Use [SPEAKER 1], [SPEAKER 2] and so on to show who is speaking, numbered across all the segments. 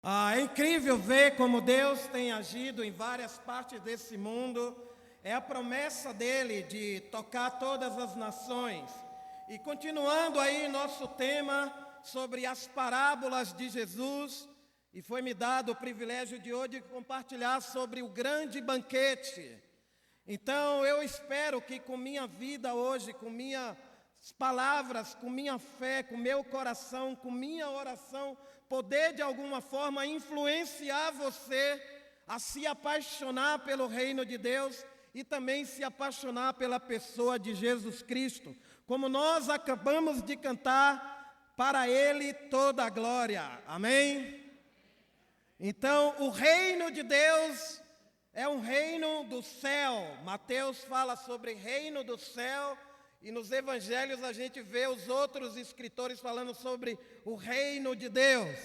[SPEAKER 1] É incrível ver como Deus tem agido em várias partes desse mundo. É a promessa dele de tocar todas as nações. E continuando aí nosso tema sobre as parábolas de Jesus, e foi-me dado o privilégio de hoje compartilhar sobre o grande banquete. Então eu espero que com minha vida hoje, com minhas palavras, com minha fé, com meu coração, com minha oração, poder de alguma forma influenciar você a se apaixonar pelo reino de Deus e também se apaixonar pela pessoa de Jesus Cristo. Como nós acabamos de cantar, para Ele toda a glória. Amém? Então, o reino de Deus é um reino do céu. Mateus fala sobre reino do céu. E nos evangelhos a gente vê os outros escritores falando sobre o reino de Deus.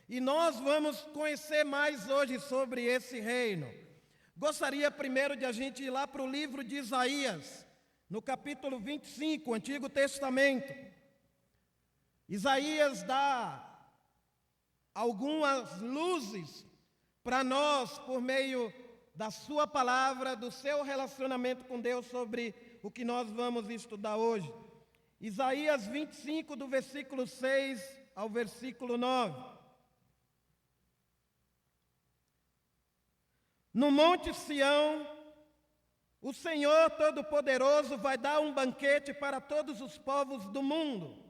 [SPEAKER 1] E nós vamos conhecer mais hoje sobre esse reino. Gostaria primeiro de a gente ir lá para o livro de Isaías, no capítulo 25, Antigo Testamento. Isaías dá algumas luzes para nós por meio da sua palavra, do seu relacionamento com Deus sobre o que nós vamos estudar hoje. Isaías 25, do versículo 6 ao versículo 9. No Monte Sião, o Senhor Todo-Poderoso vai dar um banquete para todos os povos do mundo.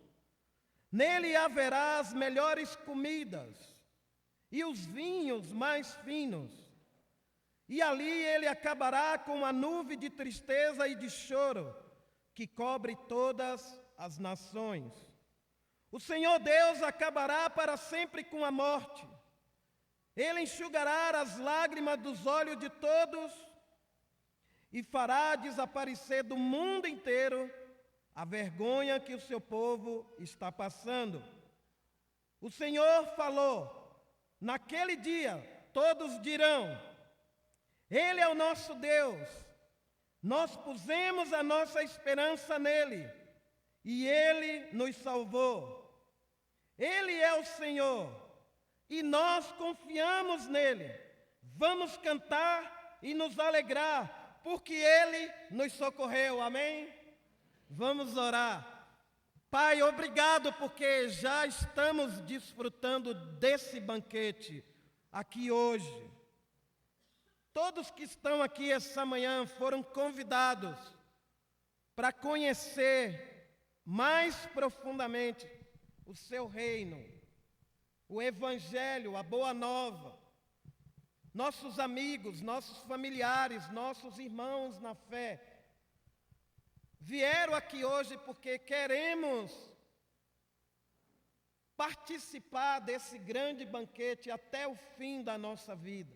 [SPEAKER 1] Nele haverá as melhores comidas e os vinhos mais finos. E ali ele acabará com a nuvem de tristeza e de choro que cobre todas as nações. O Senhor Deus acabará para sempre com a morte. Ele enxugará as lágrimas dos olhos de todos e fará desaparecer do mundo inteiro a vergonha que o seu povo está passando. O Senhor falou, naquele dia todos dirão: Ele é o nosso Deus, nós pusemos a nossa esperança nele, e Ele nos salvou. Ele é o Senhor, e nós confiamos nele. Vamos cantar e nos alegrar, porque Ele nos socorreu, amém? Vamos orar. Pai, obrigado porque já estamos desfrutando desse banquete aqui hoje. Todos que estão aqui essa manhã foram convidados para conhecer mais profundamente o seu reino, o Evangelho, a Boa Nova. Nossos amigos, nossos familiares, nossos irmãos na fé vieram aqui hoje porque queremos participar desse grande banquete até o fim da nossa vida.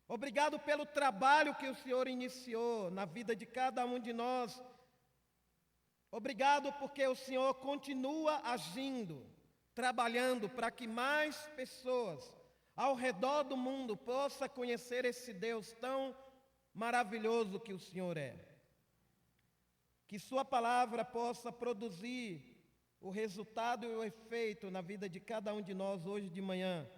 [SPEAKER 1] Obrigado pelo trabalho que o Senhor iniciou na vida de cada um de nós. Obrigado porque o Senhor continua agindo, trabalhando para que mais pessoas ao redor do mundo possam conhecer esse Deus tão maravilhoso que o Senhor é. Que sua palavra possa produzir o resultado e o efeito na vida de cada um de nós hoje de manhã.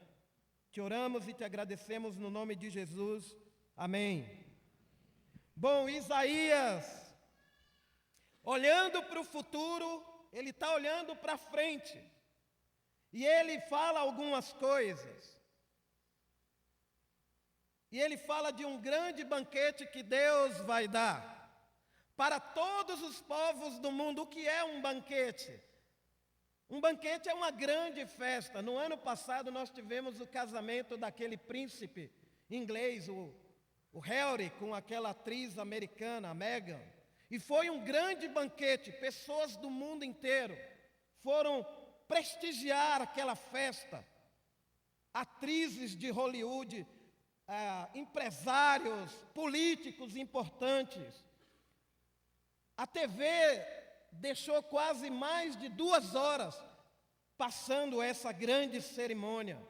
[SPEAKER 1] Te oramos e te agradecemos no nome de Jesus. Amém. Bom, Isaías, olhando para o futuro, ele está olhando para frente. E ele fala algumas coisas. E ele fala de um grande banquete que Deus vai dar para todos os povos do mundo. O que é um banquete? Um banquete é uma grande festa. No ano passado nós tivemos o casamento daquele príncipe inglês, o Harry, com aquela atriz americana, a Meghan. E foi um grande banquete. Pessoas do mundo inteiro foram prestigiar aquela festa. Atrizes de Hollywood, empresários, políticos importantes. A TV deixou quase mais de 2 horas passando essa grande cerimônia.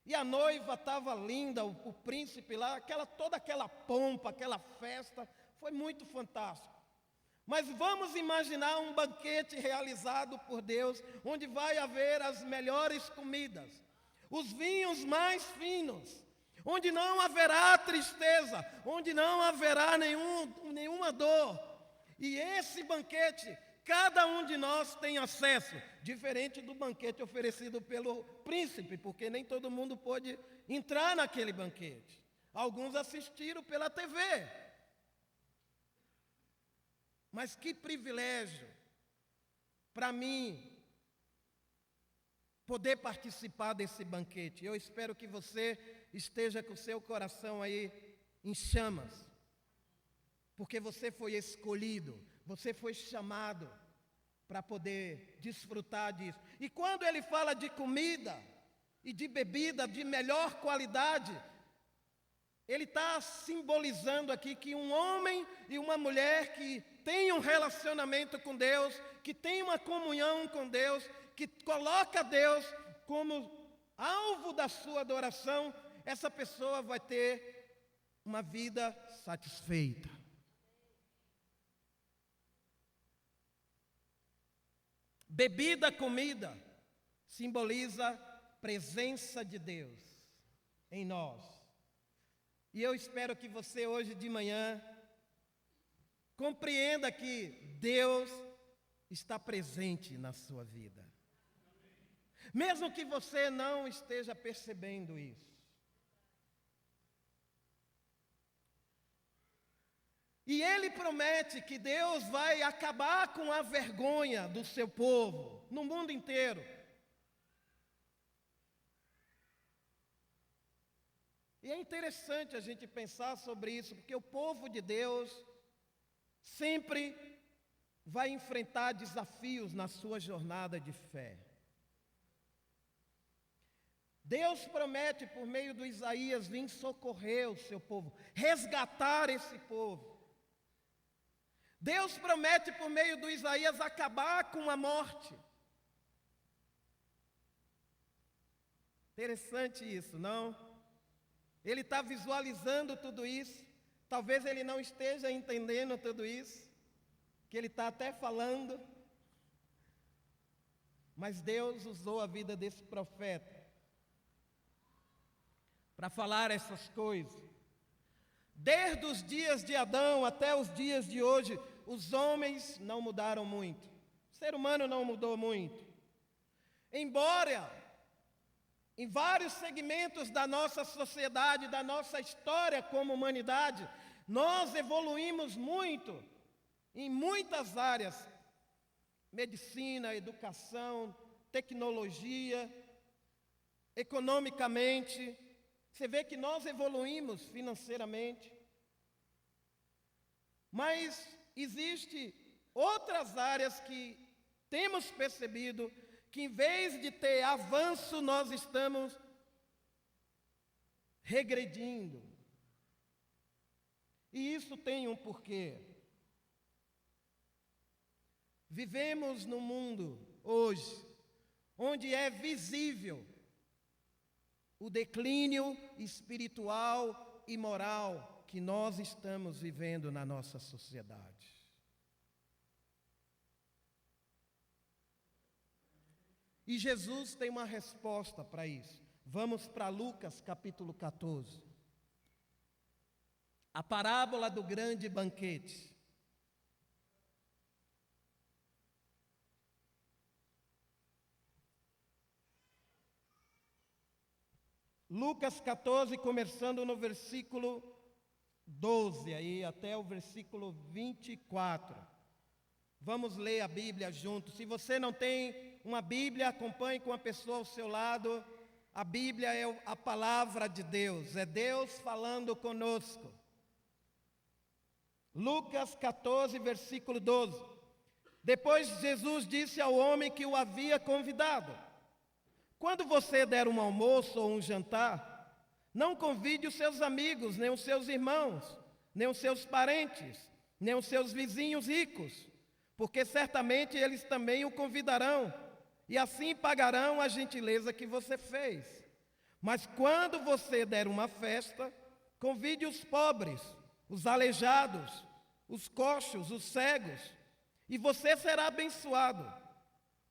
[SPEAKER 1] E a noiva estava linda, o príncipe lá, toda aquela pompa, aquela festa, foi muito fantástico. Mas vamos imaginar um banquete realizado por Deus, onde vai haver as melhores comidas, os vinhos mais finos, onde não haverá tristeza, onde não haverá nenhuma dor. E esse banquete, cada um de nós tem acesso, diferente do banquete oferecido pelo príncipe, porque nem todo mundo pôde entrar naquele banquete. Alguns assistiram pela TV. Mas que privilégio para mim poder participar desse banquete. Eu espero que você esteja com o seu coração aí em chamas, porque você foi escolhido, você foi chamado para poder desfrutar disso. E quando ele fala de comida e de bebida de melhor qualidade, ele está simbolizando aqui que um homem e uma mulher que tem um relacionamento com Deus, que tem uma comunhão com Deus, que coloca Deus como alvo da sua adoração, essa pessoa vai ter uma vida satisfeita. Bebida, comida, simboliza presença de Deus em nós. E eu espero que você hoje de manhã compreenda que Deus está presente na sua vida. Mesmo que você não esteja percebendo isso. E ele promete que Deus vai acabar com a vergonha do seu povo no mundo inteiro. E é interessante a gente pensar sobre isso, porque o povo de Deus sempre vai enfrentar desafios na sua jornada de fé. Deus promete por meio do Isaías vir socorrer o seu povo, resgatar esse povo. Deus promete por meio do Isaías acabar com a morte. Interessante isso, não? Ele está visualizando tudo isso. Talvez ele não esteja entendendo tudo isso, que ele está até falando. Mas Deus usou a vida desse profeta para falar essas coisas. Desde os dias de Adão até os dias de hoje, os homens não mudaram muito. O ser humano não mudou muito. Embora em vários segmentos da nossa sociedade, da nossa história como humanidade, nós evoluímos muito em muitas áreas. Medicina, educação, tecnologia, economicamente. Você vê que nós evoluímos financeiramente. Mas existem outras áreas que temos percebido que em vez de ter avanço, nós estamos regredindo. E isso tem um porquê. Vivemos num mundo hoje onde é visível o declínio espiritual e moral que nós estamos vivendo na nossa sociedade. E Jesus tem uma resposta para isso. Vamos para Lucas capítulo 14. A parábola do grande banquete. Lucas 14, começando no versículo 12, aí até o versículo 24. Vamos ler a Bíblia juntos. Se você não tem uma Bíblia, acompanhe com a pessoa ao seu lado. A Bíblia é a palavra de Deus, é Deus falando conosco. Lucas 14, versículo 12. Depois Jesus disse ao homem que o havia convidado: quando você der um almoço ou um jantar, não convide os seus amigos, nem os seus irmãos, nem os seus parentes, nem os seus vizinhos ricos, porque certamente eles também o convidarão, e assim pagarão a gentileza que você fez. Mas quando você der uma festa, convide os pobres, os aleijados, os coxos, os cegos, e você será abençoado,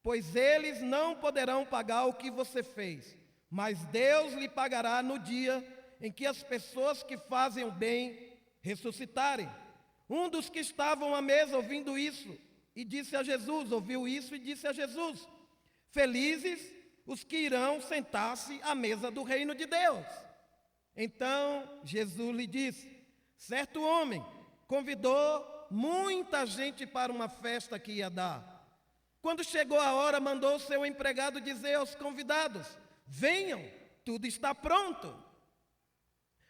[SPEAKER 1] pois eles não poderão pagar o que você fez, mas Deus lhe pagará no dia em que as pessoas que fazem o bem ressuscitarem. Um dos que estavam à mesa ouvindo isso, ouviu isso e disse a Jesus: felizes os que irão sentar-se à mesa do reino de Deus. Então Jesus lhe disse: certo homem convidou muita gente para uma festa que ia dar. Quando chegou a hora, mandou o seu empregado dizer aos convidados: venham, tudo está pronto.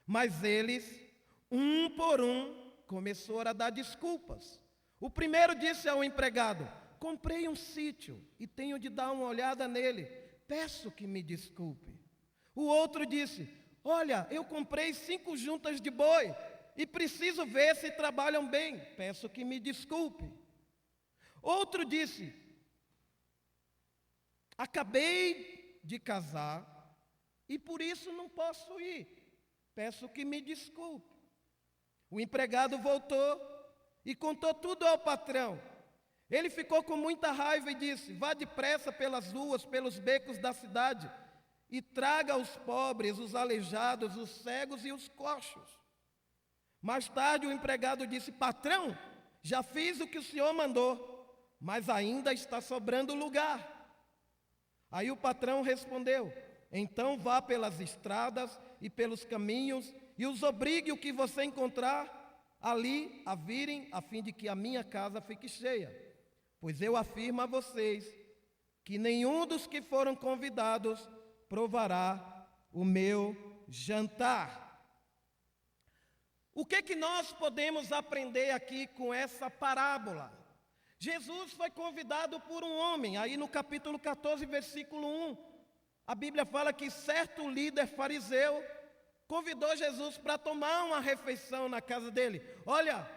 [SPEAKER 1] Mas eles, um por um, começaram a dar desculpas. O primeiro disse ao empregado: comprei um sítio e tenho de dar uma olhada nele, peço que me desculpe. O outro disse: olha, eu comprei 5 juntas de boi e preciso ver se trabalham bem, peço que me desculpe. Outro disse: acabei de casar e por isso não posso ir, peço que me desculpe. O empregado voltou e contou tudo ao patrão. Ele ficou com muita raiva e disse: vá depressa pelas ruas, pelos becos da cidade e traga os pobres, os aleijados, os cegos e os coxos. Mais tarde o empregado disse: patrão, já fiz o que o senhor mandou, mas ainda está sobrando lugar. Aí o patrão respondeu: então vá pelas estradas e pelos caminhos e os obrigue o que você encontrar ali a virem, a fim de que a minha casa fique cheia. Pois eu afirmo a vocês que nenhum dos que foram convidados provará o meu jantar. O que nós podemos aprender aqui com essa parábola? Jesus foi convidado por um homem, aí no capítulo 14, versículo 1, a Bíblia fala que certo líder fariseu convidou Jesus para tomar uma refeição na casa dele. Olha,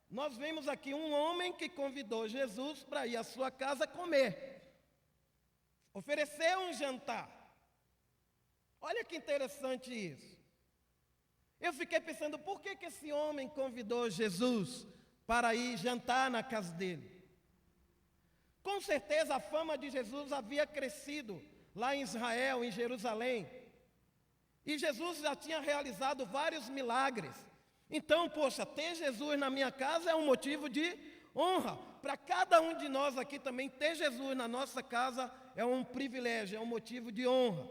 [SPEAKER 1] nós vemos aqui um homem que convidou Jesus para ir à sua casa comer, ofereceu um jantar. Olha que interessante isso. Eu fiquei pensando, por que esse homem convidou Jesus para ir jantar na casa dele? Com certeza a fama de Jesus havia crescido lá em Israel, em Jerusalém. E Jesus já tinha realizado vários milagres. Então, poxa, ter Jesus na minha casa é um motivo de honra. Para cada um de nós aqui também, ter Jesus na nossa casa é um privilégio, é um motivo de honra.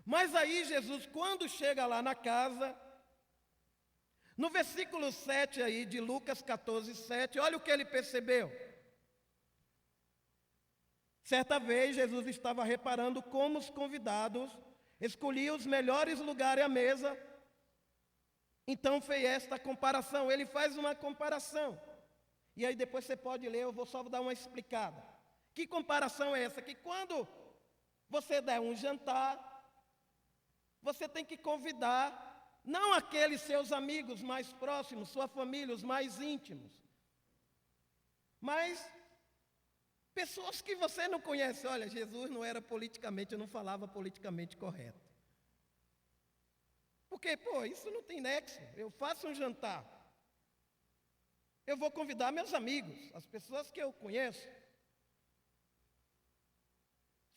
[SPEAKER 1] Mas aí Jesus, quando chega lá na casa, no versículo 7 aí de Lucas 14, 7, olha o que ele percebeu. Certa vez Jesus estava reparando como os convidados escolhiam os melhores lugares à mesa. Então fez esta comparação, ele faz uma comparação. E aí depois você pode ler, eu vou só dar uma explicada. Que comparação é essa? Que quando você der um jantar, você tem que convidar não aqueles seus amigos mais próximos, sua família, os mais íntimos, mas pessoas que você não conhece. Olha, Jesus não era politicamente, eu não falava politicamente correto. Porque, isso não tem nexo. Eu faço um jantar, eu vou convidar meus amigos, as pessoas que eu conheço.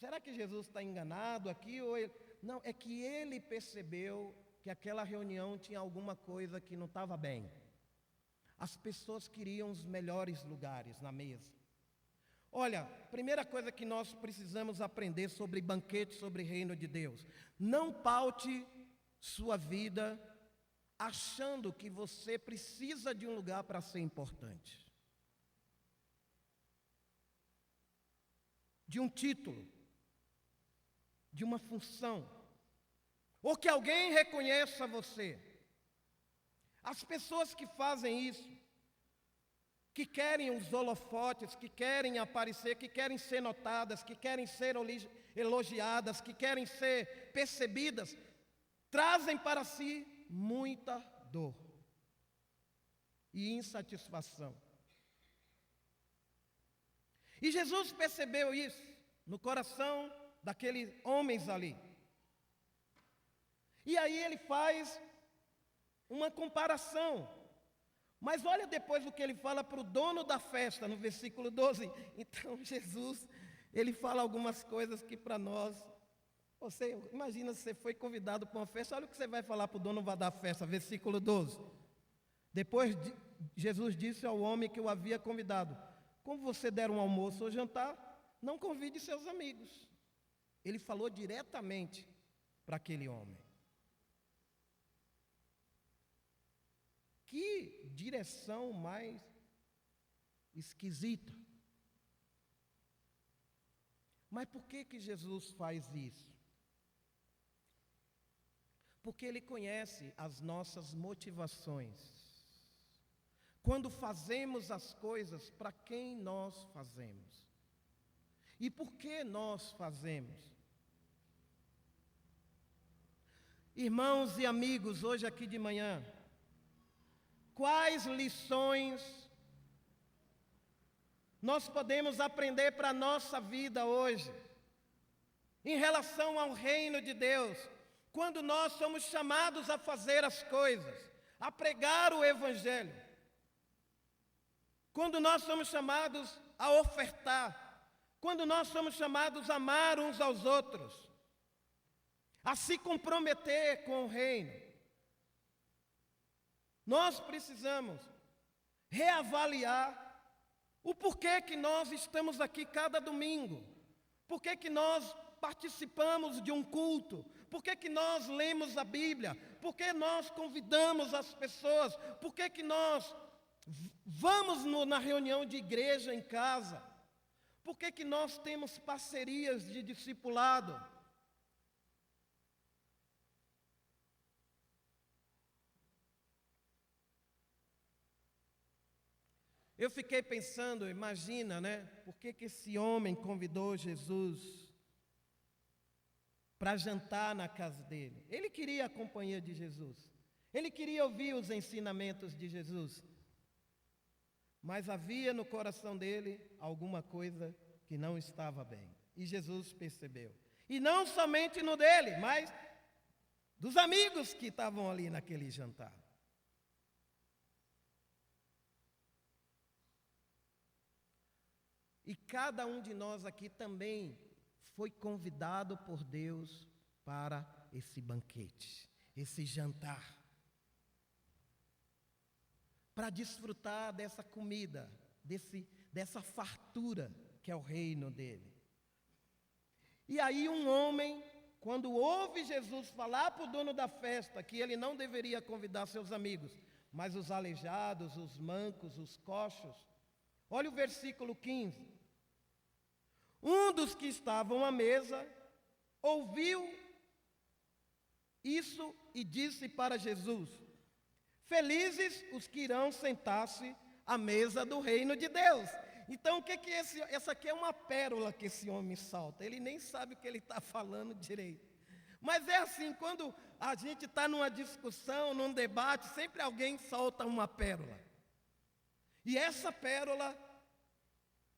[SPEAKER 1] Será que Jesus está enganado aqui? Não, é que ele percebeu que aquela reunião tinha alguma coisa que não estava bem. As pessoas queriam os melhores lugares na mesa. Olha, primeira coisa que nós precisamos aprender sobre banquete, sobre reino de Deus: não paute sua vida achando que você precisa de um lugar para ser importante, de um título, de uma função, ou que alguém reconheça você. As pessoas que fazem isso, que querem os holofotes, que querem aparecer, que querem ser notadas, que querem ser elogiadas, que querem ser percebidas, trazem para si muita dor e insatisfação. E Jesus percebeu isso no coração daqueles homens ali. E aí ele faz uma comparação. Mas olha depois o que ele fala para o dono da festa, no versículo 12. Então Jesus, ele fala algumas coisas que para nós, Imagina se você foi convidado para uma festa, olha o que você vai falar para o dono da festa, versículo 12. Depois Jesus disse ao homem que o havia convidado: como você der um almoço ou jantar, não convide seus amigos. Ele falou diretamente para aquele homem. Que direção mais esquisita. Mas por que Jesus faz isso? Porque Ele conhece as nossas motivações. Quando fazemos as coisas, para quem nós fazemos? E por que nós fazemos? Irmãos e amigos, hoje aqui de manhã, quais lições nós podemos aprender para a nossa vida hoje, em relação ao reino de Deus, quando nós somos chamados a fazer as coisas, a pregar o Evangelho, quando nós somos chamados a ofertar, quando nós somos chamados a amar uns aos outros, a se comprometer com o reino, nós precisamos reavaliar o porquê que nós estamos aqui cada domingo, porquê que nós participamos de um culto, porquê que nós lemos a Bíblia, porquê nós convidamos as pessoas, porquê que nós vamos na reunião de igreja em casa, porquê que nós temos parcerias de discipulado. Eu fiquei pensando, imagina, né? Por que esse homem convidou Jesus para jantar na casa dele? Ele queria a companhia de Jesus. Ele queria ouvir os ensinamentos de Jesus. Mas havia no coração dele alguma coisa que não estava bem. E Jesus percebeu. E não somente no dele, mas dos amigos que estavam ali naquele jantar. E cada um de nós aqui também foi convidado por Deus para esse banquete, esse jantar, para desfrutar dessa comida, dessa fartura que é o reino dele. E aí um homem, quando ouve Jesus falar para o dono da festa que ele não deveria convidar seus amigos, mas os aleijados, os mancos, os coxos, olha o versículo 15. Um dos que estavam à mesa ouviu isso e disse para Jesus: felizes os que irão sentar-se à mesa do reino de Deus. Então, o que essa aqui é uma pérola que esse homem salta. Ele nem sabe o que ele está falando direito. Mas é assim, quando a gente está numa discussão, num debate, sempre alguém solta uma pérola. E essa pérola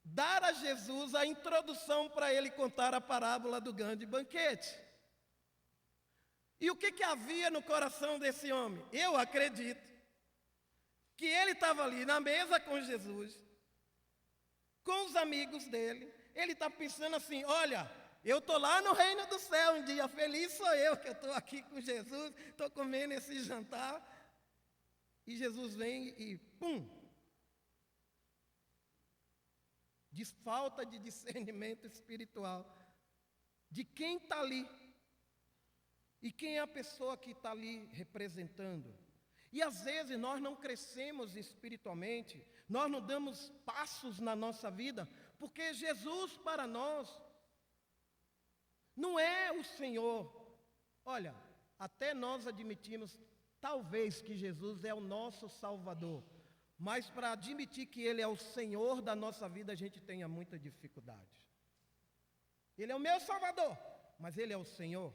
[SPEAKER 1] dar a Jesus a introdução para ele contar a parábola do grande banquete. E o que havia no coração desse homem? Eu acredito que ele estava ali na mesa com Jesus, com os amigos dele. Ele está pensando assim: olha, eu estou lá no reino do céu um dia, feliz sou eu que eu estou aqui com Jesus, estou comendo esse jantar. E Jesus vem e pum! De falta de discernimento espiritual de quem está ali e quem é a pessoa que está ali representando. E às vezes nós não crescemos espiritualmente, nós não damos passos na nossa vida, porque Jesus para nós não é o Senhor. Olha, até nós admitimos talvez que Jesus é o nosso Salvador, mas para admitir que Ele é o Senhor da nossa vida, a gente tenha muita dificuldade. Ele é o meu Salvador, mas Ele é o Senhor.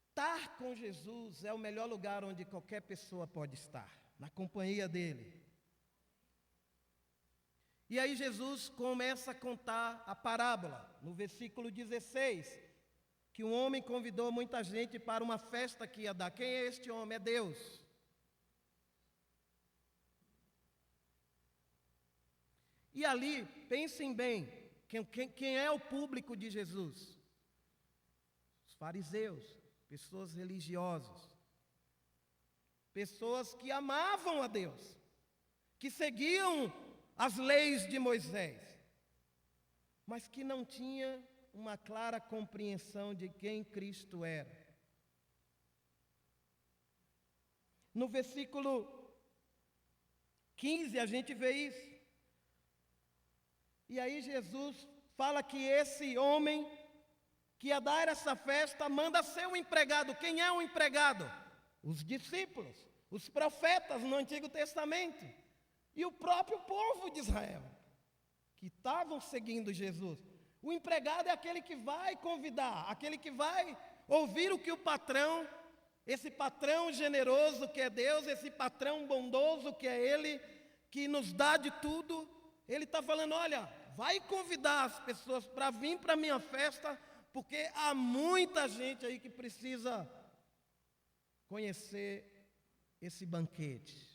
[SPEAKER 1] Estar com Jesus é o melhor lugar onde qualquer pessoa pode estar, na companhia dEle. E aí Jesus começa a contar a parábola, no versículo 16, que um homem convidou muita gente para uma festa que ia dar. Quem é este homem? É Deus. E ali, pensem bem, quem é o público de Jesus? Os fariseus, pessoas religiosas, pessoas que amavam a Deus, que seguiam as leis de Moisés, mas que não tinha uma clara compreensão de quem Cristo era. No versículo 15 a gente vê isso. E aí Jesus fala que esse homem que ia dar essa festa manda seu empregado. Quem é o empregado? Os discípulos, os profetas no Antigo Testamento e o próprio povo de Israel, que estavam seguindo Jesus. O empregado é aquele que vai convidar, aquele que vai ouvir o que o patrão, esse patrão generoso que é Deus, esse patrão bondoso que é Ele, que nos dá de tudo, Ele está falando, olha, vai convidar as pessoas para vir para a minha festa, porque há muita gente aí que precisa conhecer esse banquete.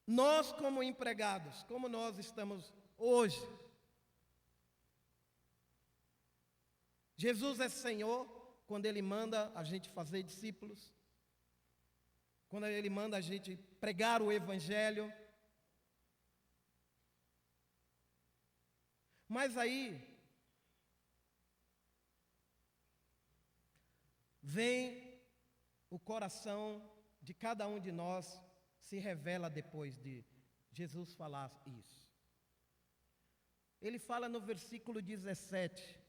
[SPEAKER 1] Nós, como empregados, como nós estamos hoje? Jesus é Senhor quando Ele manda a gente fazer discípulos, quando Ele manda a gente pregar o Evangelho. Mas aí vem o coração de cada um de nós, se revela depois de Jesus falar isso. Ele fala no versículo 17: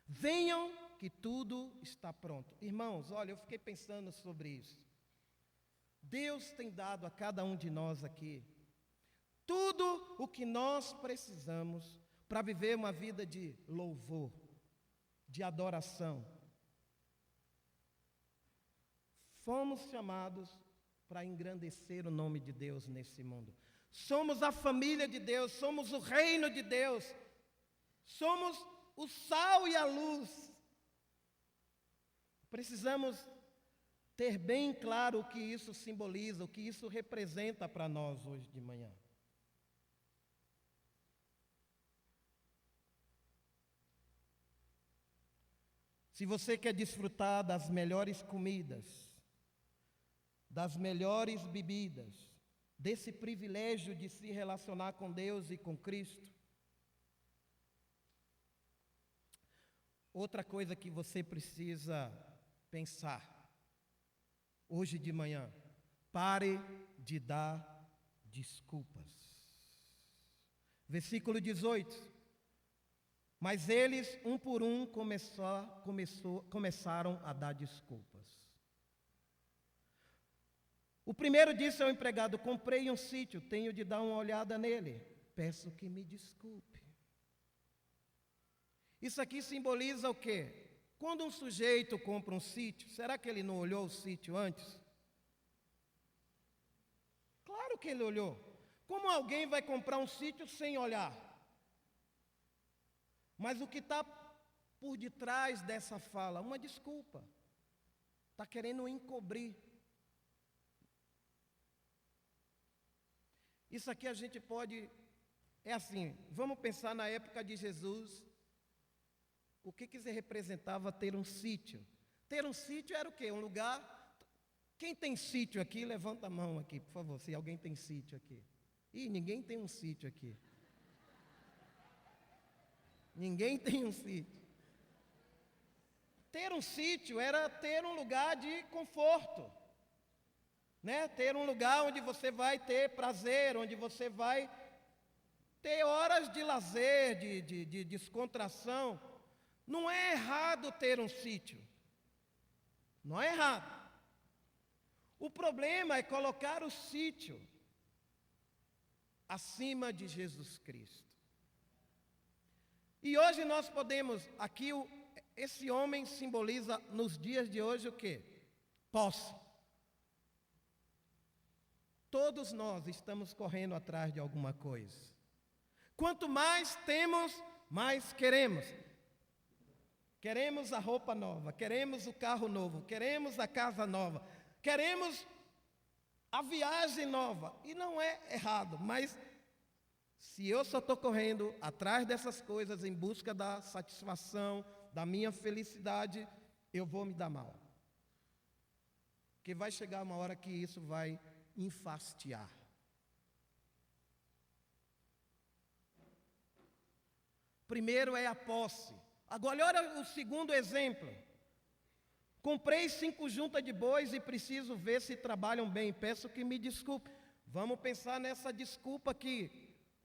[SPEAKER 1] venham que tudo está pronto. Irmãos, olha, eu fiquei pensando sobre isso. Deus tem dado a cada um de nós aqui tudo o que nós precisamos para viver uma vida de louvor, de adoração. Fomos chamados para engrandecer o nome de Deus nesse mundo. Somos a família de Deus, somos o reino de Deus, somos o sal e a luz. Precisamos ter bem claro o que isso simboliza, o que isso representa para nós hoje de manhã. Se você quer desfrutar das melhores comidas, das melhores bebidas, desse privilégio de se relacionar com Deus e com Cristo, outra coisa que você precisa pensar hoje de manhã: pare de dar desculpas. Versículo 18. Mas eles, um por um, começaram a dar desculpas. O primeiro disse ao empregado: comprei um sítio, tenho de dar uma olhada nele, peço que me desculpe. Isso aqui simboliza o quê? Quando um sujeito compra um sítio, será que ele não olhou o sítio antes? Claro que ele olhou. Como alguém vai comprar um sítio sem olhar? Mas o que está por detrás dessa fala? Uma desculpa. Está querendo encobrir. Isso aqui a gente pode... É assim, vamos pensar na época de Jesus. O que representava ter um sítio? Ter um sítio era o quê? Um lugar... Quem tem sítio aqui, levanta a mão aqui, por favor, se alguém tem sítio aqui. Ih, ninguém tem um sítio aqui. Ninguém tem um sítio. Ter um sítio era ter um lugar de conforto, né? Ter um lugar onde você vai ter prazer, onde você vai ter horas de lazer, de descontração. Não é errado ter um sítio. Não é errado. O problema é colocar o sítio acima de Jesus Cristo. E hoje nós podemos, aqui esse homem simboliza nos dias de hoje o quê? Posse. Todos nós estamos correndo atrás de alguma coisa. Quanto mais temos, mais queremos. Queremos a roupa nova, queremos o carro novo, queremos a casa nova, queremos a viagem nova. E não é errado, mas se eu só estou correndo atrás dessas coisas em busca da satisfação, da minha felicidade, eu vou me dar mal. Porque vai chegar uma hora que isso vai enfastiar. Primeiro é a posse. Agora, olha o segundo exemplo. Comprei 5 juntas de bois e preciso ver se trabalham bem. Peço que me desculpe. Vamos pensar nessa desculpa aqui.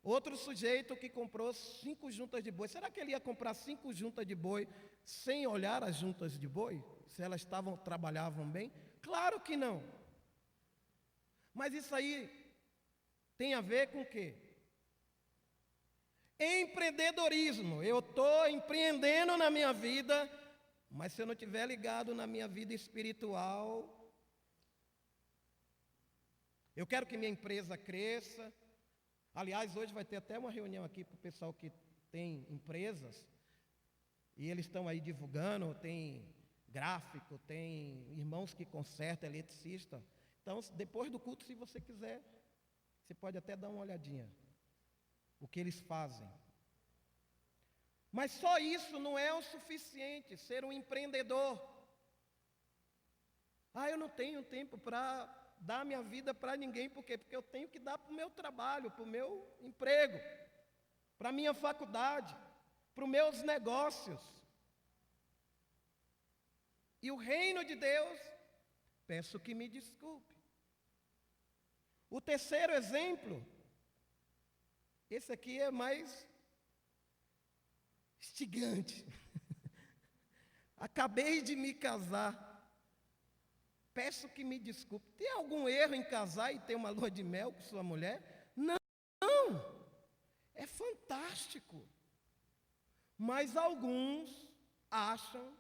[SPEAKER 1] Outro sujeito que comprou 5 juntas de boi. Será que ele ia comprar 5 juntas de boi sem olhar as juntas de boi? Se elas trabalhavam bem? Claro que não. Mas isso aí tem a ver com o quê? Empreendedorismo. Eu estou empreendendo na minha vida, mas se eu não estiver ligado na minha vida espiritual, eu quero que minha empresa cresça. Aliás, hoje vai ter até uma reunião aqui para o pessoal que tem empresas, e eles estão aí divulgando, tem gráfico, tem irmãos que consertam, eletricista. Então, depois do culto, se você quiser, você pode até dar uma olhadinha o que eles fazem. Mas só isso não é o suficiente, ser um empreendedor. Eu não tenho tempo para dar minha vida para ninguém, por quê? Porque eu tenho que dar para o meu trabalho, para o meu emprego, para a minha faculdade, para os meus negócios. E o reino de Deus, peço que me desculpe. O terceiro exemplo, esse aqui é mais instigante. Acabei de me casar. Peço que me desculpe. Tem algum erro em casar e ter uma lua de mel com sua mulher? Não. É fantástico. Mas alguns acham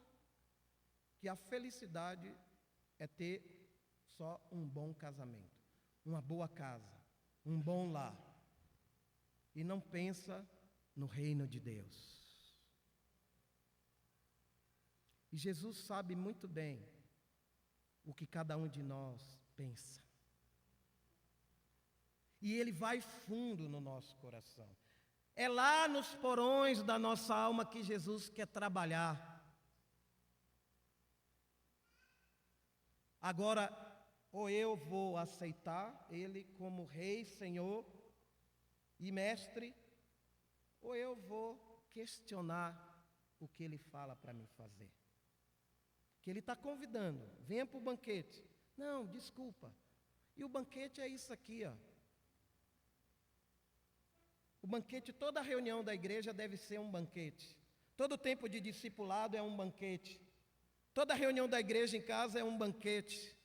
[SPEAKER 1] que a felicidade é ter só um bom casamento, uma boa casa, um bom lar. E não pensa no reino de Deus. E Jesus sabe muito bem o que cada um de nós pensa. E Ele vai fundo no nosso coração. É lá nos porões da nossa alma que Jesus quer trabalhar. Agora, ou eu vou aceitar Ele como Rei, Senhor e Mestre, ou eu vou questionar o que Ele fala para mim fazer. Que Ele está convidando, venha para o banquete. Não, desculpa. E o banquete é isso aqui, ó. O banquete, toda reunião da igreja deve ser um banquete. Todo tempo de discipulado é um banquete. Toda reunião da igreja em casa é um banquete.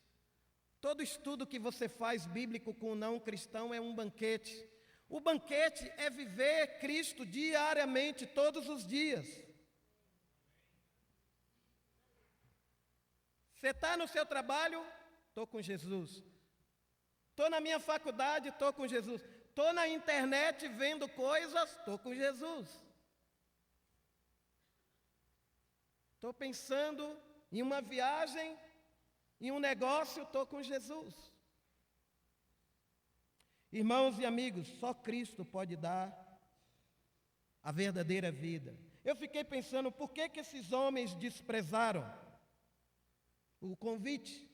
[SPEAKER 1] Todo estudo que você faz bíblico com o não cristão é um banquete. O banquete é viver Cristo diariamente, todos os dias. Você está no seu trabalho? Estou com Jesus. Estou na minha faculdade? Estou com Jesus. Estou na internet vendo coisas? Estou com Jesus. Estou pensando em uma viagem, em um negócio? Estou com Jesus. Irmãos e amigos, só Cristo pode dar a verdadeira vida. Eu fiquei pensando, por que esses homens desprezaram o convite?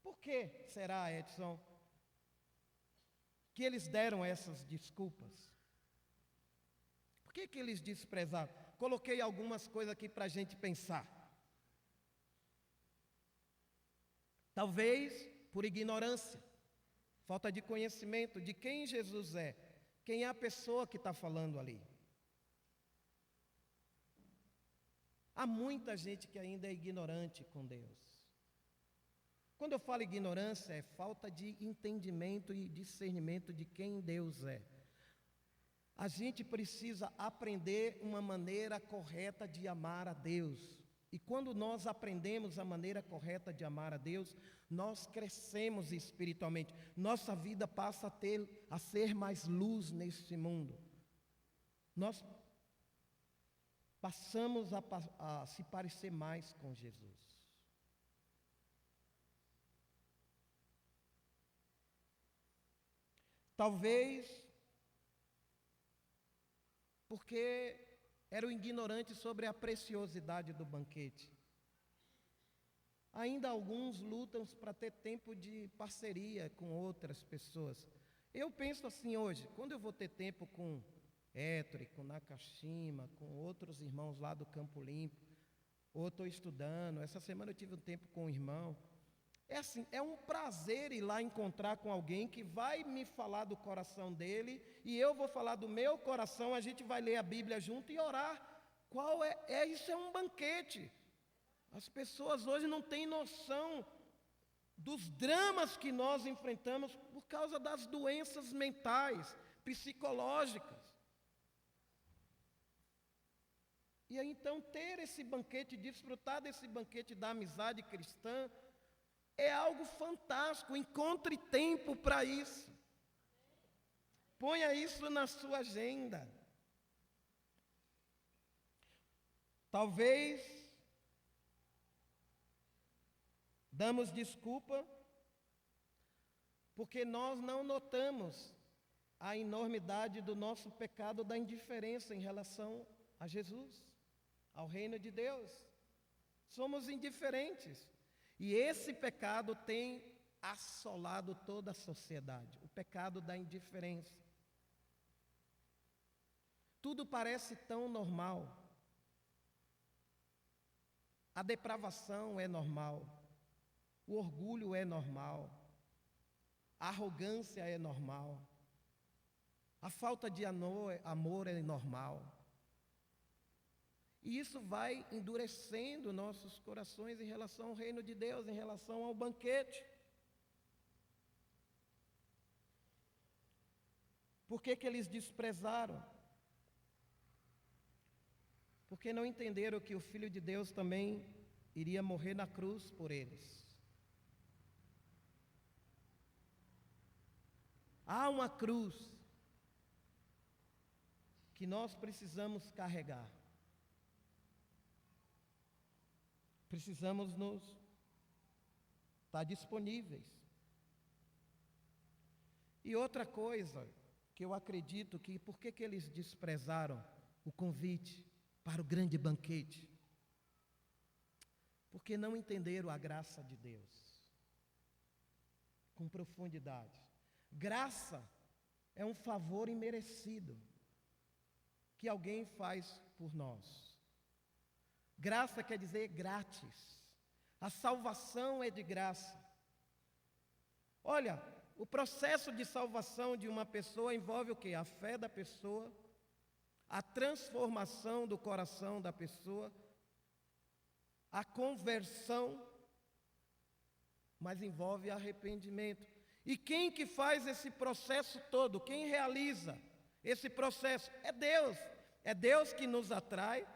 [SPEAKER 1] Por que será, Edson, que eles deram essas desculpas? Por que eles desprezaram? Coloquei algumas coisas aqui para a gente pensar. Talvez por ignorância, falta de conhecimento de quem Jesus é, quem é a pessoa que está falando ali. Há muita gente que ainda é ignorante com Deus. Quando eu falo ignorância, é falta de entendimento e discernimento de quem Deus é. A gente precisa aprender uma maneira correta de amar a Deus. E quando nós aprendemos a maneira correta de amar a Deus, nós crescemos espiritualmente. Nossa vida passa a ser mais luz neste mundo. Nós passamos a se parecer mais com Jesus. Talvez porque eram ignorantes sobre a preciosidade do banquete. Ainda alguns lutam para ter tempo de parceria com outras pessoas. Eu penso assim hoje, quando eu vou ter tempo com Héctor, com Nakashima, com outros irmãos lá do Campo Limpo, ou estou estudando, essa semana eu tive um tempo com um irmão. É assim, é um prazer ir lá encontrar com alguém que vai me falar do coração dele e eu vou falar do meu coração, a gente vai ler a Bíblia junto e orar. Isso é um banquete. As pessoas hoje não têm noção dos dramas que nós enfrentamos por causa das doenças mentais, psicológicas. E aí, então, ter esse banquete, desfrutar desse banquete da amizade cristã, é algo fantástico. Encontre tempo para isso. Ponha isso na sua agenda. Talvez damos desculpa porque nós não notamos a enormidade do nosso pecado da indiferença em relação a Jesus, ao reino de Deus. Somos indiferentes. E esse pecado tem assolado toda a sociedade, o pecado da indiferença. Tudo parece tão normal. A depravação é normal, o orgulho é normal, a arrogância é normal, a falta de amor é normal. E isso vai endurecendo nossos corações em relação ao reino de Deus, em relação ao banquete. Por que eles desprezaram? Porque não entenderam que o Filho de Deus também iria morrer na cruz por eles. Há uma cruz que nós precisamos carregar. Precisamos nos estar disponíveis. E outra coisa que eu acredito que, por que eles desprezaram o convite para o grande banquete? Porque não entenderam a graça de Deus com profundidade. Graça é um favor imerecido que alguém faz por nós. Graça quer dizer grátis. A salvação é de graça. Olha, o processo de salvação de uma pessoa envolve o quê? A fé da pessoa, a transformação do coração da pessoa, a conversão, mas envolve arrependimento. E quem que faz esse processo todo? Quem realiza esse processo? É Deus. É Deus que nos atrai.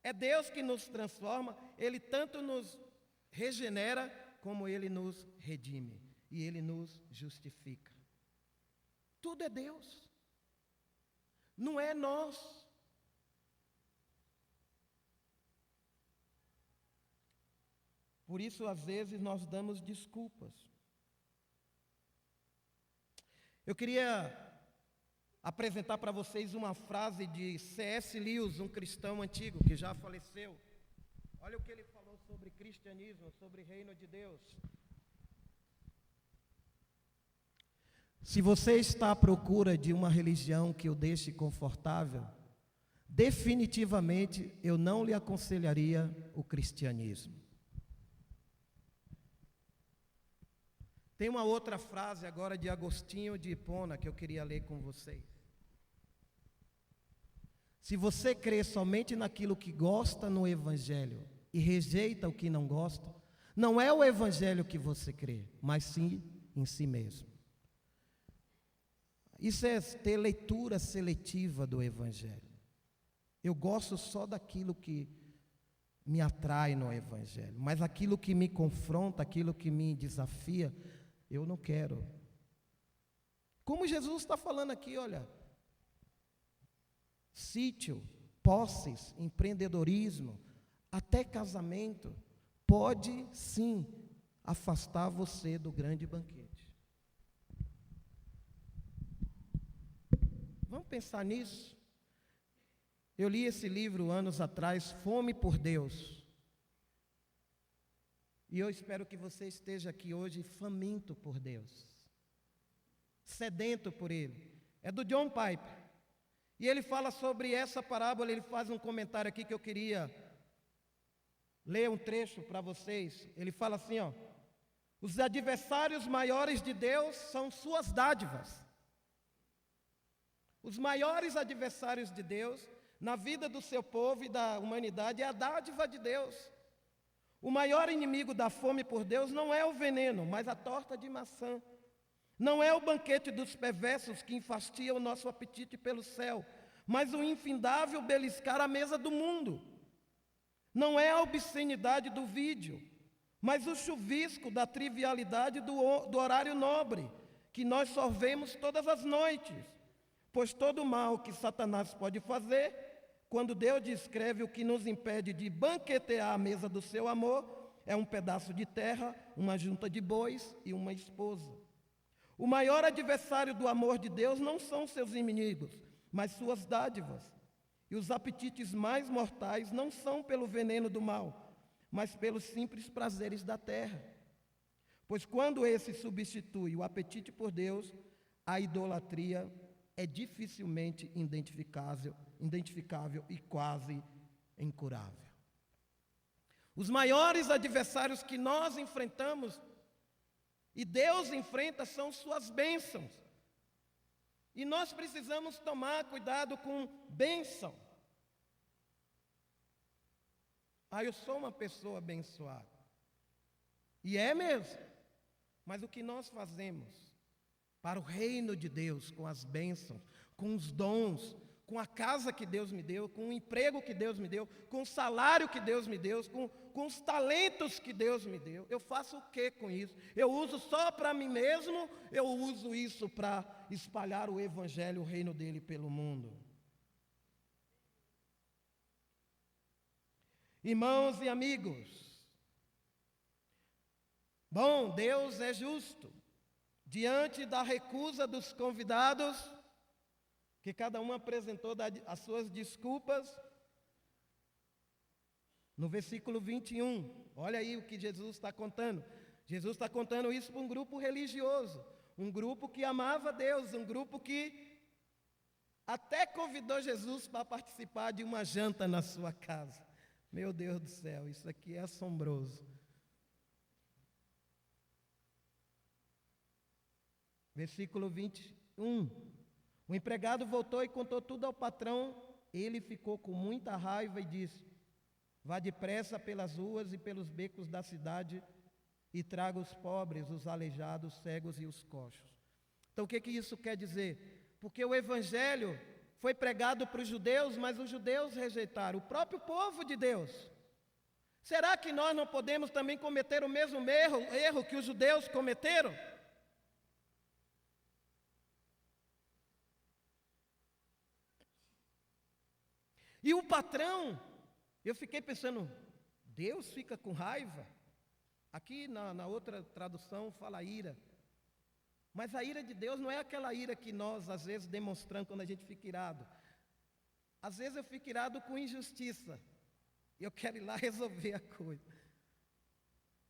[SPEAKER 1] É Deus que nos transforma, Ele tanto nos regenera, como Ele nos redime, e Ele nos justifica. Tudo é Deus, não é nós. Por isso, às vezes, nós damos desculpas. Eu queria apresentar para vocês uma frase de C.S. Lewis, um cristão antigo que já faleceu. Olha o que ele falou sobre cristianismo, sobre reino de Deus. Se você está à procura de uma religião que o deixe confortável, definitivamente eu não lhe aconselharia o cristianismo. Tem uma outra frase agora de Agostinho de Hipona que eu queria ler com vocês. Se você crê somente naquilo que gosta no Evangelho e rejeita o que não gosta, não é o Evangelho que você crê, mas sim em si mesmo. Isso é ter leitura seletiva do Evangelho. Eu gosto só daquilo que me atrai no Evangelho, mas aquilo que me confronta, aquilo que me desafia, eu não quero. Como Jesus está falando aqui, olha, sítio, posses, empreendedorismo, até casamento, pode sim afastar você do grande banquete. Vamos pensar nisso. Eu li esse livro anos atrás, Fome por Deus. E eu espero que você esteja aqui hoje faminto por Deus, sedento por Ele. É do John Piper. E ele fala sobre essa parábola, ele faz um comentário aqui que eu queria ler um trecho para vocês. Ele fala assim, ó: os adversários maiores de Deus são suas dádivas. Os maiores adversários de Deus na vida do seu povo e da humanidade é a dádiva de Deus. O maior inimigo da fome por Deus não é o veneno, mas a torta de maçã. Não é o banquete dos perversos que enfastia o nosso apetite pelo céu, mas o infindável beliscar a mesa do mundo. Não é a obscenidade do vídeo, mas o chuvisco da trivialidade do horário nobre, que nós só vemos todas as noites. Pois todo o mal que Satanás pode fazer, quando Deus descreve o que nos impede de banquetear a mesa do seu amor, é um pedaço de terra, uma junta de bois e uma esposa. O maior adversário do amor de Deus não são seus inimigos, mas suas dádivas. E os apetites mais mortais não são pelo veneno do mal, mas pelos simples prazeres da terra. Pois quando esse substitui o apetite por Deus, a idolatria é dificilmente identificável e quase incurável. Os maiores adversários que nós enfrentamos e Deus enfrenta são suas bênçãos. E nós precisamos tomar cuidado com bênção. Eu sou uma pessoa abençoada. E é mesmo. Mas o que nós fazemos para o reino de Deus, com as bênçãos, com os dons, com a casa que Deus me deu, com o emprego que Deus me deu, com o salário que Deus me deu, com os talentos que Deus me deu, eu faço o que com isso? Eu uso só para mim mesmo? Eu uso isso para espalhar o evangelho, o reino dele pelo mundo? Irmãos e amigos, bom, Deus é justo. Diante da recusa dos convidados, que cada um apresentou as suas desculpas, no versículo 21, olha aí o que Jesus está contando. Jesus está contando isso para um grupo religioso, um grupo que amava Deus, um grupo que até convidou Jesus para participar de uma janta na sua casa. Meu Deus do céu, isso aqui é assombroso. Versículo 21. O empregado voltou e contou tudo ao patrão. Ele ficou com muita raiva e disse: vá depressa pelas ruas e pelos becos da cidade e traga os pobres, os aleijados, os cegos e os coxos. Então o que isso quer dizer? Porque o evangelho foi pregado para os judeus, mas os judeus rejeitaram, o próprio povo de Deus. Será que nós não podemos também cometer o mesmo erro que os judeus cometeram? E o patrão, eu fiquei pensando, Deus fica com raiva? Aqui na outra tradução fala ira. Mas a ira de Deus não é aquela ira que nós às vezes demonstramos quando a gente fica irado. Às vezes eu fico irado com injustiça. Eu quero ir lá resolver a coisa.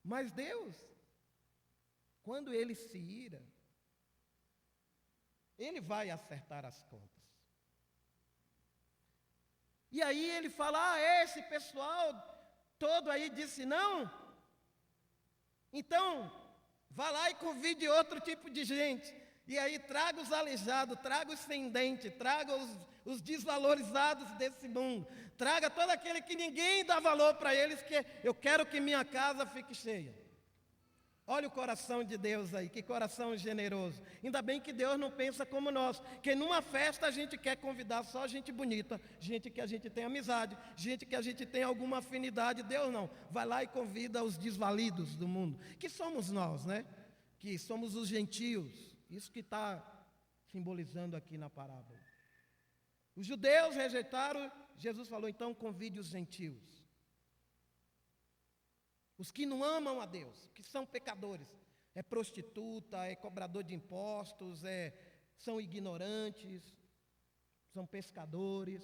[SPEAKER 1] Mas Deus, quando Ele se ira, Ele vai acertar as contas. E aí ele fala, esse pessoal todo aí disse não. Então, vá lá e convide outro tipo de gente. E aí traga os aleijados, traga os sem dente, traga os desvalorizados desse mundo. Traga todo aquele que ninguém dá valor para eles, que eu quero que minha casa fique cheia. Olha o coração de Deus aí, que coração generoso. Ainda bem que Deus não pensa como nós, que numa festa a gente quer convidar só gente bonita, gente que a gente tem amizade, gente que a gente tem alguma afinidade. Deus não, vai lá e convida os desvalidos do mundo, que somos nós, né? Que somos os gentios, isso que está simbolizando aqui na parábola. Os judeus rejeitaram, Jesus falou, então convide os gentios. Os que não amam a Deus, que são pecadores, é prostituta, é cobrador de impostos, são ignorantes. são pescadores.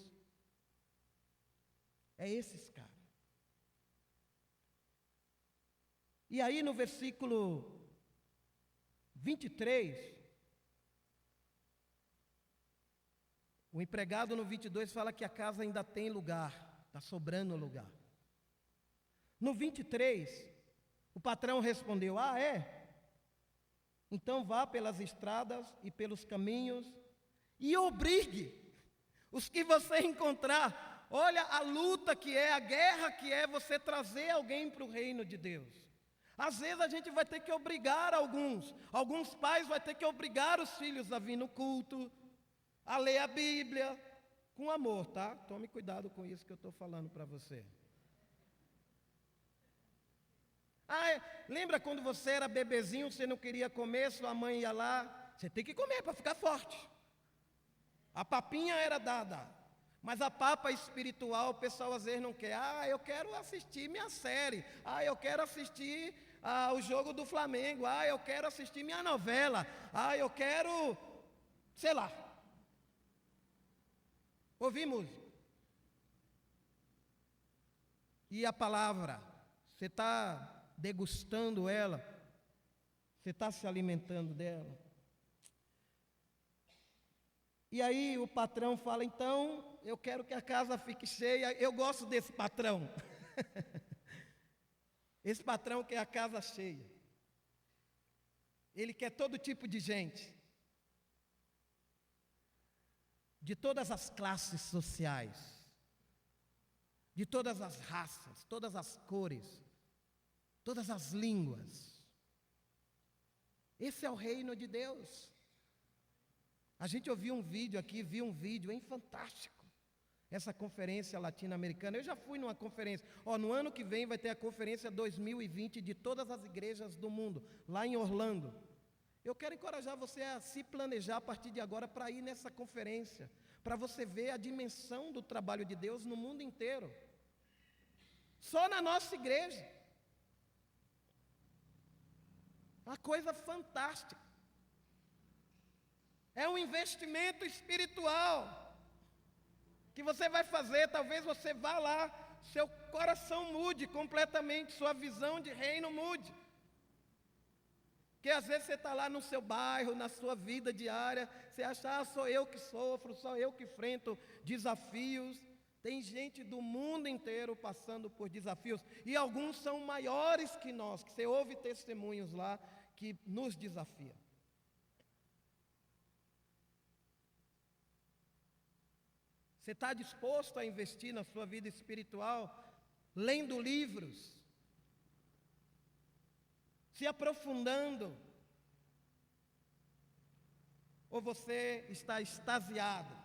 [SPEAKER 1] É esses caras. E aí no versículo 23, o empregado no 22 fala que a casa ainda tem lugar, está sobrando lugar. No 23, o patrão respondeu: ah, é? Então vá pelas estradas e pelos caminhos e obrigue os que você encontrar. Olha a luta que é, a guerra que é você trazer alguém para o reino de Deus. Às vezes a gente vai ter que obrigar alguns pais vão ter que obrigar os filhos a vir no culto, a ler a Bíblia, com amor, tá? Tome cuidado com isso que eu estou falando para você. Lembra quando você era bebezinho, você não queria comer, sua mãe ia lá, você tem que comer para ficar forte. A papinha era dada, mas a papa espiritual o pessoal às vezes não quer. Eu quero assistir minha série, eu quero assistir o jogo do Flamengo, eu quero assistir minha novela, eu quero, sei lá, ouvir música. E a palavra, você está degustando ela, você está se alimentando dela. E aí o patrão fala: então, eu quero que a casa fique cheia. Eu gosto desse patrão. Esse patrão quer a casa cheia. Ele quer todo tipo de gente. De todas as classes sociais. De todas as raças, todas as cores. Todas as línguas. Esse é o reino de Deus. A gente ouviu um vídeo aqui, viu um vídeo, fantástico. Essa conferência latino-americana. Eu já fui numa conferência. No ano que vem vai ter a conferência 2020 de todas as igrejas do mundo, lá em Orlando. Eu quero encorajar você a se planejar a partir de agora para ir nessa conferência, para você ver a dimensão do trabalho de Deus no mundo inteiro. Só na nossa igreja. Uma coisa fantástica. É um investimento espiritual que você vai fazer. Talvez você vá lá, seu coração mude completamente, sua visão de reino mude. Porque às vezes você está lá no seu bairro, na sua vida diária, você acha: sou eu que sofro, sou eu que enfrento desafios. Tem gente do mundo inteiro passando por desafios, e alguns são maiores que nós, que você ouve testemunhos lá que nos desafiam. Você está disposto a investir na sua vida espiritual, lendo livros, se aprofundando? Ou você está extasiado?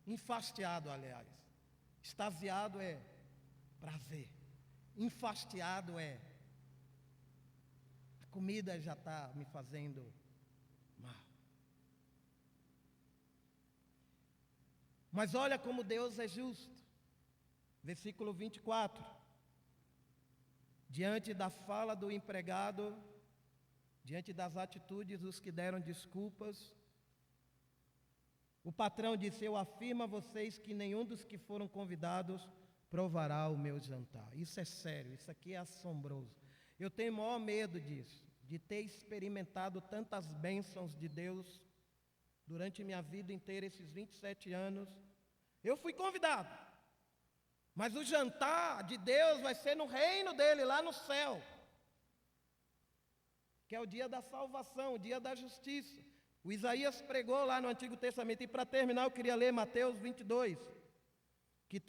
[SPEAKER 1] Enfastiado, aliás. Extasiado é prazer. Enfastiado é: a comida já está me fazendo mal. Mas olha como Deus é justo. Versículo 24. Diante da fala do empregado, diante das atitudes dos que deram desculpas, o patrão disse: eu afirmo a vocês que nenhum dos que foram convidados provará o meu jantar. Isso é sério, isso aqui é assombroso. Eu tenho o maior medo disso, de ter experimentado tantas bênçãos de Deus durante minha vida inteira, esses 27 anos. Eu fui convidado, mas o jantar de Deus vai ser no reino dele, lá no céu, que é o dia da salvação, o dia da justiça. O Isaías pregou lá no Antigo Testamento. E para terminar, eu queria ler Mateus 22, que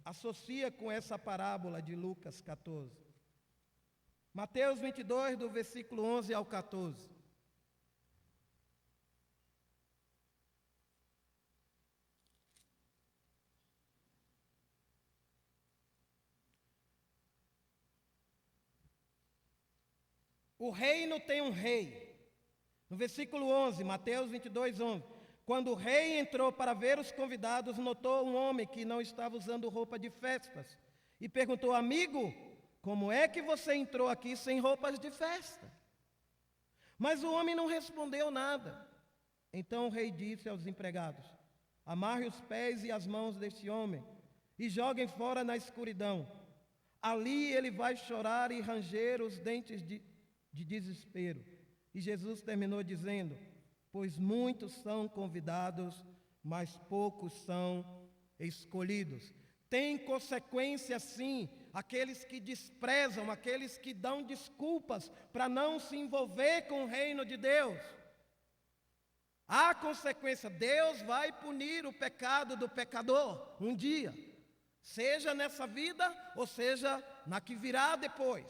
[SPEAKER 1] associa com essa parábola de Lucas 14. Mateus 22, do versículo 11 ao 14. O reino tem um rei. No versículo 11, Mateus 22, 11. Quando o rei entrou para ver os convidados, notou um homem que não estava usando roupa de festas. E perguntou: amigo, como é que você entrou aqui sem roupas de festa? Mas o homem não respondeu nada. Então o rei disse aos empregados: amarre os pés e as mãos deste homem e joguem fora na escuridão. Ali ele vai chorar e ranger os dentes de desespero. E Jesus terminou dizendo: pois muitos são convidados, mas poucos são escolhidos. Tem consequência, sim, aqueles que desprezam, aqueles que dão desculpas para não se envolver com o reino de Deus. Há consequência, Deus vai punir o pecado do pecador um dia, seja nessa vida ou seja na que virá depois.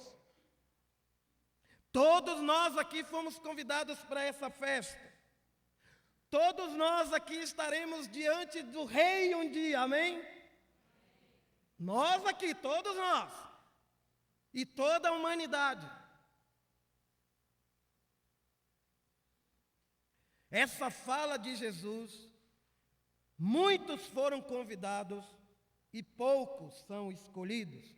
[SPEAKER 1] Todos nós aqui fomos convidados para essa festa. Todos nós aqui estaremos diante do Rei um dia, amém? Nós aqui, todos nós, e toda a humanidade. Essa fala de Jesus, muitos foram convidados e poucos são escolhidos,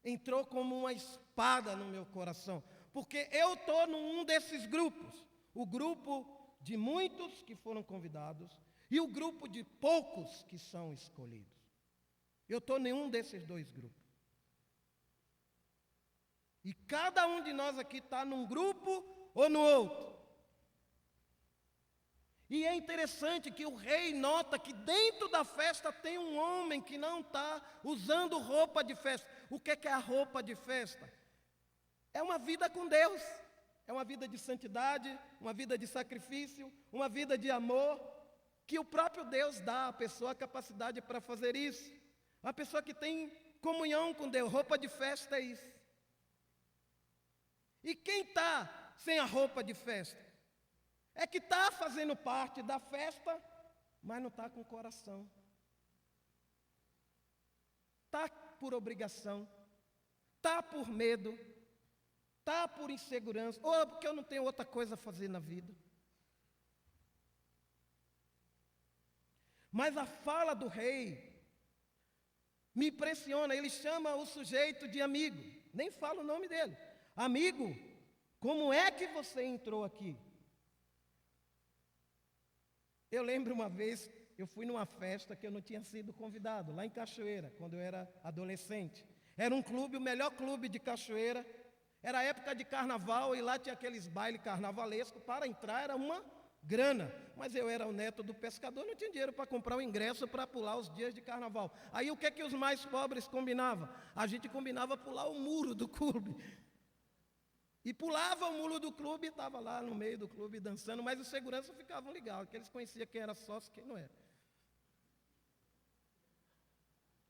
[SPEAKER 1] entrou como uma espada no meu coração, porque eu estou num desses grupos, o grupo de muitos que foram convidados e o grupo de poucos que são escolhidos. Eu estou em nenhum desses dois grupos. E cada um de nós aqui está num grupo ou no outro. E é interessante que o rei nota que dentro da festa tem um homem que não está usando roupa de festa. O que é a roupa de festa? É uma vida com Deus. É uma vida de santidade, uma vida de sacrifício, uma vida de amor, que o próprio Deus dá à pessoa a capacidade para fazer isso. Uma pessoa que tem comunhão com Deus, roupa de festa é isso. E quem está sem a roupa de festa? É que está fazendo parte da festa, mas não está com o coração. Está por obrigação, está por medo, está por insegurança, ou porque eu não tenho outra coisa a fazer na vida. Mas a fala do rei me impressiona, ele chama o sujeito de amigo, nem fala o nome dele. Amigo, como é que você entrou aqui? Eu lembro uma vez, eu fui numa festa que eu não tinha sido convidado, lá em Cachoeira, quando eu era adolescente. Era um clube, o melhor clube de Cachoeira, era época de carnaval e lá tinha aqueles bailes carnavalescos, para entrar era uma grana. Mas eu era o neto do pescador, não tinha dinheiro para comprar o ingresso para pular os dias de carnaval. Aí o que é que os mais pobres combinavam? A gente combinava pular o muro do clube. E pulava o muro do clube e estava lá no meio do clube dançando, mas os seguranças ficavam ligados, porque eles conheciam quem era sócio e quem não era.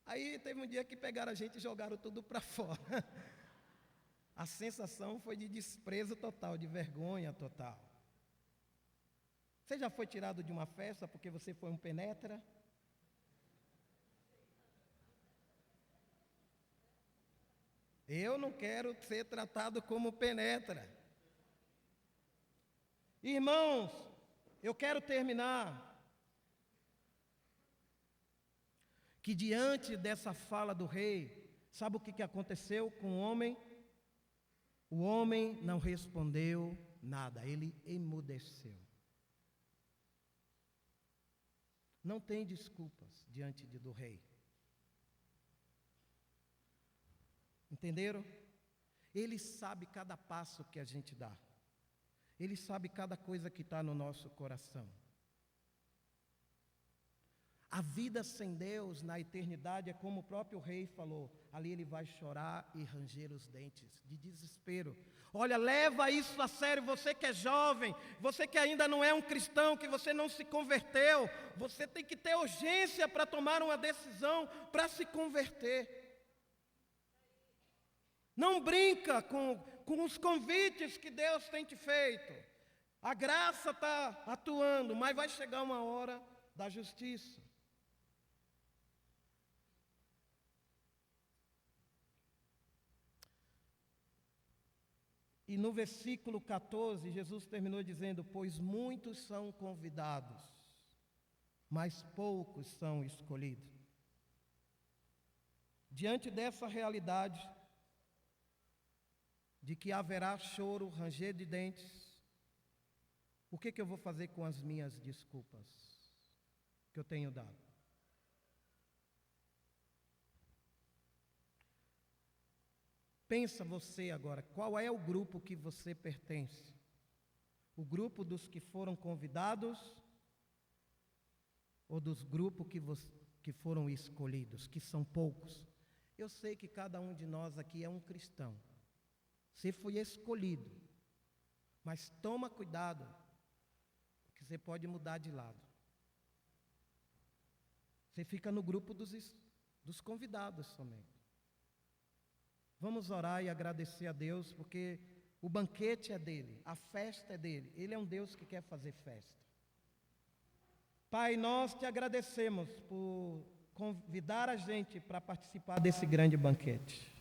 [SPEAKER 1] Aí teve um dia que pegaram a gente e jogaram tudo para fora. A sensação foi de desprezo total, de vergonha total. Você já foi tirado de uma festa porque você foi um penetra? Eu não quero ser tratado como penetra. Irmãos, eu quero terminar que diante dessa fala do rei, sabe o que aconteceu com o homem? O homem não respondeu nada, ele emudeceu. Não tem desculpas diante do rei. Entenderam? Ele sabe cada passo que a gente dá. Ele sabe cada coisa que está no nosso coração. A vida sem Deus na eternidade é como o próprio rei falou. Ali ele vai chorar e ranger os dentes de desespero. Olha, leva isso a sério, você que é jovem, você que ainda não é um cristão, que você não se converteu, você tem que ter urgência para tomar uma decisão, para se converter. Não brinca com os convites que Deus tem te feito. A graça está atuando, mas vai chegar uma hora da justiça. E no versículo 14, Jesus terminou dizendo: pois muitos são convidados, mas poucos são escolhidos. Diante dessa realidade, de que haverá choro, ranger de dentes, O que eu vou fazer com as minhas desculpas que eu tenho dado? Pensa você agora, qual é o grupo que você pertence? O grupo dos que foram convidados ou dos grupos que foram escolhidos, que são poucos? Eu sei que cada um de nós aqui é um cristão. Você foi escolhido, mas toma cuidado, porque você pode mudar de lado. Você fica no grupo dos convidados somente. Vamos orar e agradecer a Deus, porque o banquete é dele, a festa é dele. Ele é um Deus que quer fazer festa. Pai, nós te agradecemos por convidar a gente para participar desse grande banquete.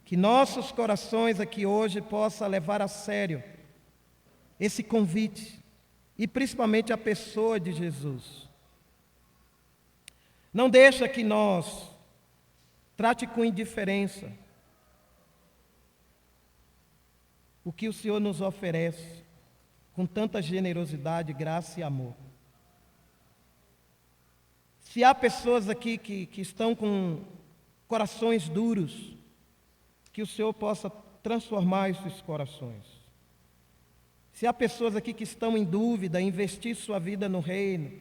[SPEAKER 1] Que nossos corações aqui hoje possam levar a sério esse convite, e principalmente a pessoa de Jesus. Não deixa que nós trate com indiferença o que o Senhor nos oferece, com tanta generosidade, graça e amor. Se há pessoas aqui que estão com corações duros, que o Senhor possa transformar esses corações. Se há pessoas aqui que estão em dúvida, investir sua vida no reino,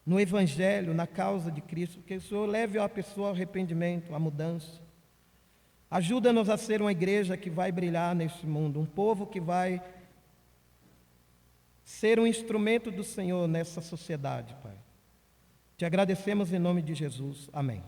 [SPEAKER 1] no Evangelho, na causa de Cristo, que o Senhor leve a pessoa ao arrependimento, à mudança. Ajuda-nos a ser uma igreja que vai brilhar neste mundo, um povo que vai ser um instrumento do Senhor nessa sociedade, Pai. Te agradecemos em nome de Jesus. Amém.